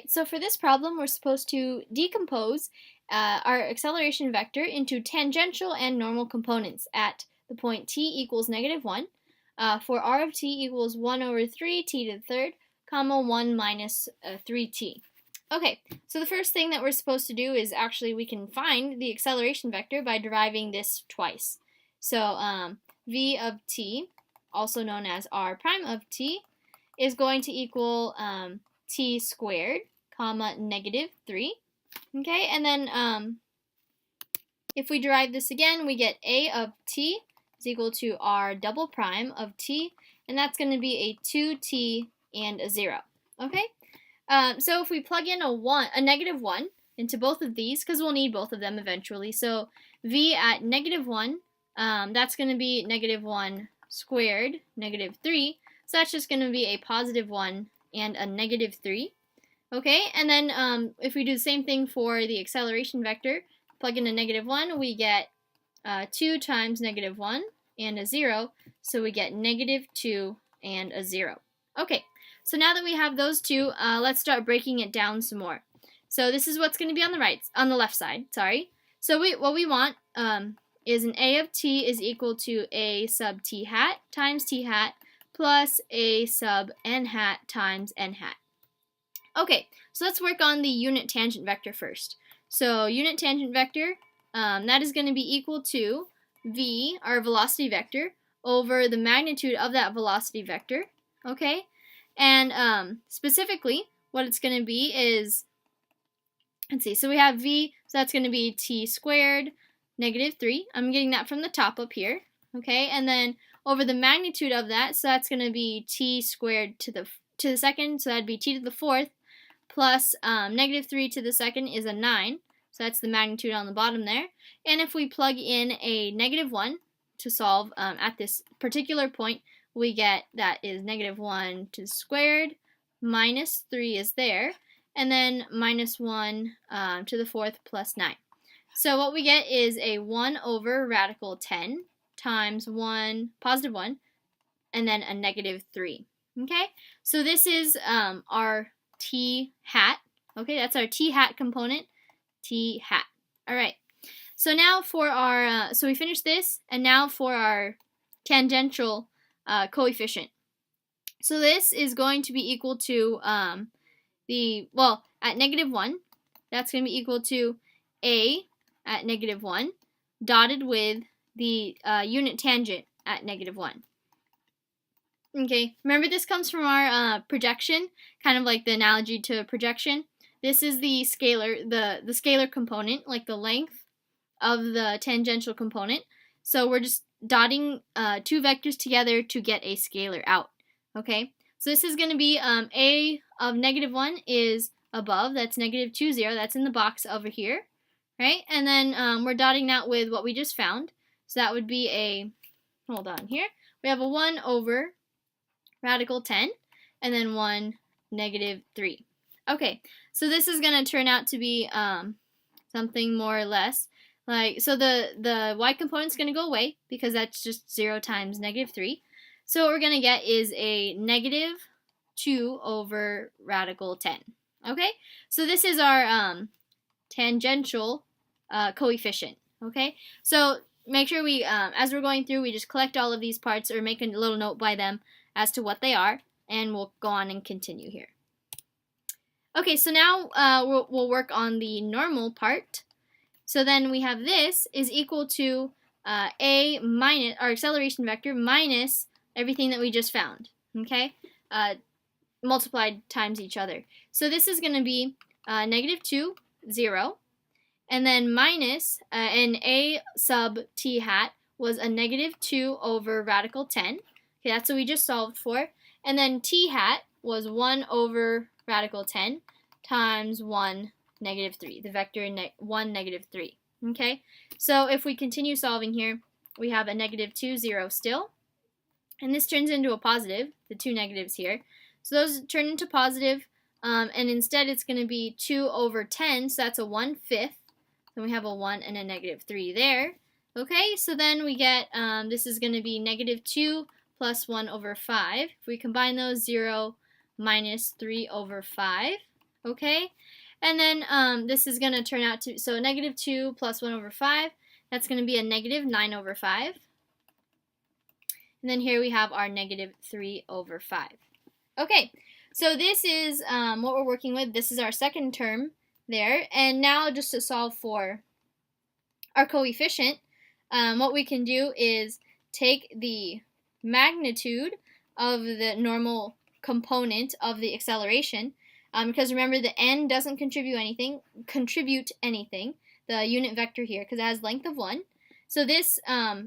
Alright, so for this problem, we're supposed to decompose our acceleration vector into tangential and normal components at the point t equals -1, for r of t equals 1 over 3 t to the third, comma 1 minus 3t. Okay, so the first thing that we're supposed to do is actually we can find the acceleration vector by deriving this twice. So v of t, also known as r prime of t, is going to equal t squared, comma -3. Okay, and then if we derive this again, we get a of t is equal to r double prime of t, and that's going to be a 2t and a 0. Okay, so if we plug in a -1 into both of these, because we'll need both of them eventually, so v at -1, that's going to be -1 squared, -3, so that's just going to be a +1 and a -3. Okay, and then if we do the same thing for the acceleration vector, plug in a -1, we get 2 times -1 and a 0, so we get -2 and a 0. Okay, so now that we have those two, let's start breaking it down some more. So this is what's going to be on the left side. Sorry. So what we want is an a of t is equal to a sub t hat times t hat plus a sub n hat times n hat. Okay, so let's work on the unit tangent vector first. So unit tangent vector, that is going to be equal to v, our velocity vector, over the magnitude of that velocity vector. Okay, and specifically, what it's going to be is, let's see, so we have v, so that's going to be t squared, -3. I'm getting that from the top up here. Okay, and then over the magnitude of that, so that's going to be t squared to the second, so that'd be t to the fourth, plus -3 to the second is a 9, so that's the magnitude on the bottom there. And if we plug in a -1 to solve at this particular point, we get that is -1 to the squared, -3 is there, and then -1 to the fourth plus 9. So what we get is a 1 over radical 10 times +1, and then a -3. Okay, so this is our t hat. Okay, that's our t hat component, t hat. All right, so now for our, so we finished this, and now for our tangential coefficient. So this is going to be equal to at -1, that's going to be equal to a at -1 dotted with the unit tangent at -1. Okay, remember this comes from our projection, kind of like the analogy to projection. This is the scalar, the scalar component, like the length of the tangential component. So we're just dotting two vectors together to get a scalar out. Okay, so this is going to be a of -1 is above, that's -2, 0, that's in the box over here, right? And then we're dotting that with what we just found. So that would be a, hold on here, we have a 1 over radical 10, and then 1 -3. Okay, so this is going to turn out to be something more or less like, so the y component's going to go away because that's just 0 times -3. So what we're going to get is a -2 over radical 10. Okay, so this is our tangential coefficient. Okay, so make sure we, as we're going through, we just collect all of these parts or make a little note by them as to what they are, and we'll go on and continue here. Okay, so now we'll work on the normal part. So then we have this is equal to a minus, our acceleration vector, minus everything that we just found, okay? Multiplied times each other. So this is going to be -2, 0, and then minus, and a sub t hat was a -2 over radical 10. Okay, that's what we just solved for. And then t hat was 1 over radical 10 times 1 -3, the vector 1 -3. Okay, so if we continue solving here, we have a -2, 0 still. And this turns into a positive, the two negatives here. So those turn into positive, and instead it's going to be 2 over 10, so that's a 1/5. Then we have a 1 and a -3 there. Okay, so then we get, this is going to be -2 plus 1 over 5. If we combine those, 0 minus 3 over 5. Okay? And then this is going to turn out to, so negative 2 plus 1 over 5, that's going to be a negative 9 over 5. And then here we have our negative 3 over 5. Okay, so this is what we're working with. This is our second term there. And now just to solve for our coefficient, what we can do is take the magnitude of the normal component of the acceleration, because remember the n doesn't contribute anything, the unit vector here, because it has length of 1. So this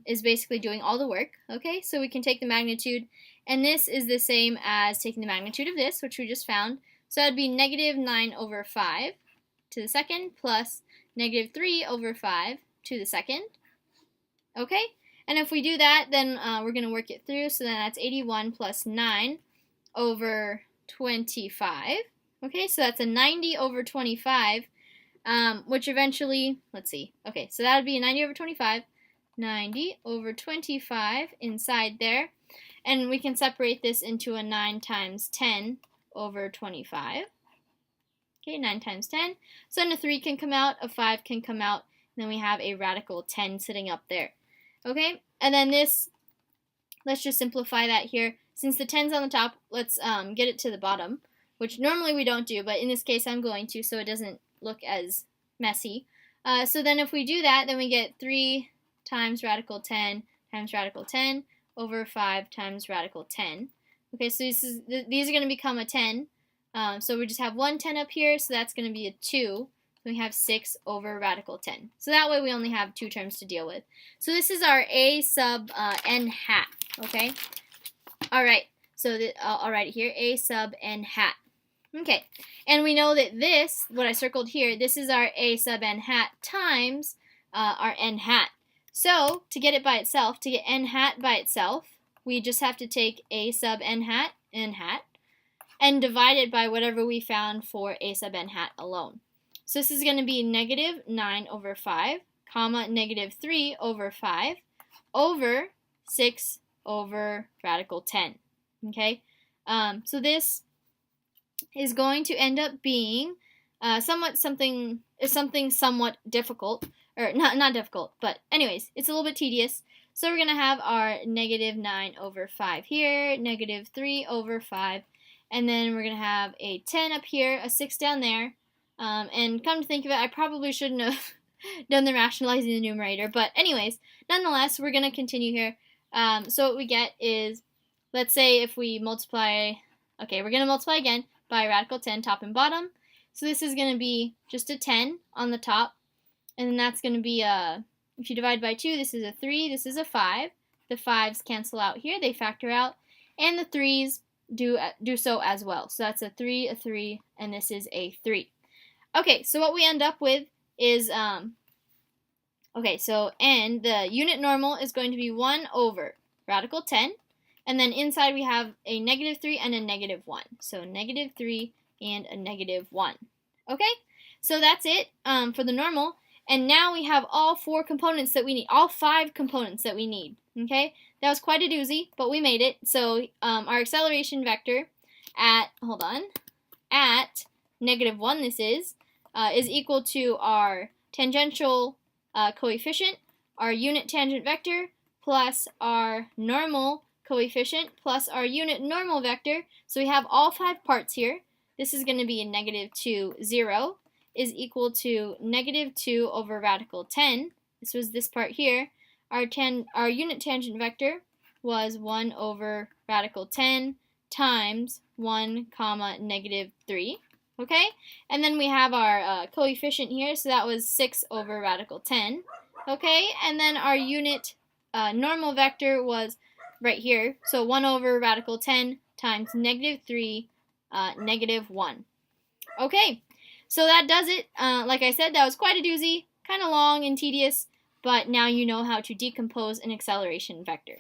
is basically doing all the work, okay? So we can take the magnitude, and this is the same as taking the magnitude of this, which we just found. So that would be negative 9 over 5 to the second plus negative 3 over 5 to the second. Okay? And if we do that, then we're going to work it through. So then that's 81 plus 9 over 25. Okay, so that's a 90 over 25, which eventually, let's see. Okay, so that would be a 90 over 25. 90 over 25 inside there. And we can separate this into a 9 times 10 over 25. Okay, 9 times 10. So then a 3 can come out, a 5 can come out, and then we have a radical 10 sitting up there. Okay, and then this, let's just simplify that here. Since the 10's on the top, let's get it to the bottom, which normally we don't do, but in this case I'm going to, so it doesn't look as messy. So then if we do that, then we get 3 times radical 10 times radical 10 over 5 times radical 10. Okay, so these are going to become a 10. So we just have one 10 up here, so that's going to be a 2. So we have 6 over radical 10. So that way we only have 2 terms to deal with. So this is our a sub n hat, okay? All right, so I'll write it here, a sub n hat. Okay, and we know that this, what I circled here, this is our a sub n hat times our n hat. So to get it by itself, to get n hat by itself, we just have to take a sub n hat, and divide it by whatever we found for a sub n hat alone. So this is going to be negative 9 over 5, comma, negative 3 over 5, over 6 over radical 10. Okay, so this is going to end up being something somewhat difficult, or not difficult, but anyways, it's a little bit tedious. So we're going to have our negative 9 over 5 here, negative 3 over 5, and then we're going to have a 10 up here, a 6 down there, and come to think of it, I probably shouldn't have done the rationalizing the numerator, but anyways, nonetheless, we're going to continue here. So what we get is, let's say if we multiply, okay, we're going to multiply again by radical 10 top and bottom. So this is going to be just a 10 on the top, and then that's going to be if you divide by 2, this is a 3, this is a 5. The 5's cancel out here, they factor out, and the 3's do so as well. So that's a 3, and this is a 3. Okay, so what we end up with is, okay, so n, the unit normal is going to be 1 over radical 10, and then inside we have a negative 3 and a negative 1. So negative 3 and a negative 1. Okay, so that's it for the normal. And now we have all 4 components that we need, all 5 components that we need. Okay, that was quite a doozy, but we made it. So our acceleration vector at, at negative 1 this is equal to our tangential coefficient, our unit tangent vector, plus our normal coefficient, plus our unit normal vector. So we have all 5 parts here. This is going to be a negative 2, 0, is equal to negative 2 over radical 10. This was this part here. Our unit tangent vector was 1 over radical 10 times 1 comma negative 3. Okay, and then we have our coefficient here, so that was 6 over radical 10. Okay, and then our unit normal vector was right here, so 1 over radical 10 times negative 3, negative 1. Okay, so that does it. Like I said, that was quite a doozy, kind of long and tedious, but now you know how to decompose an acceleration vector.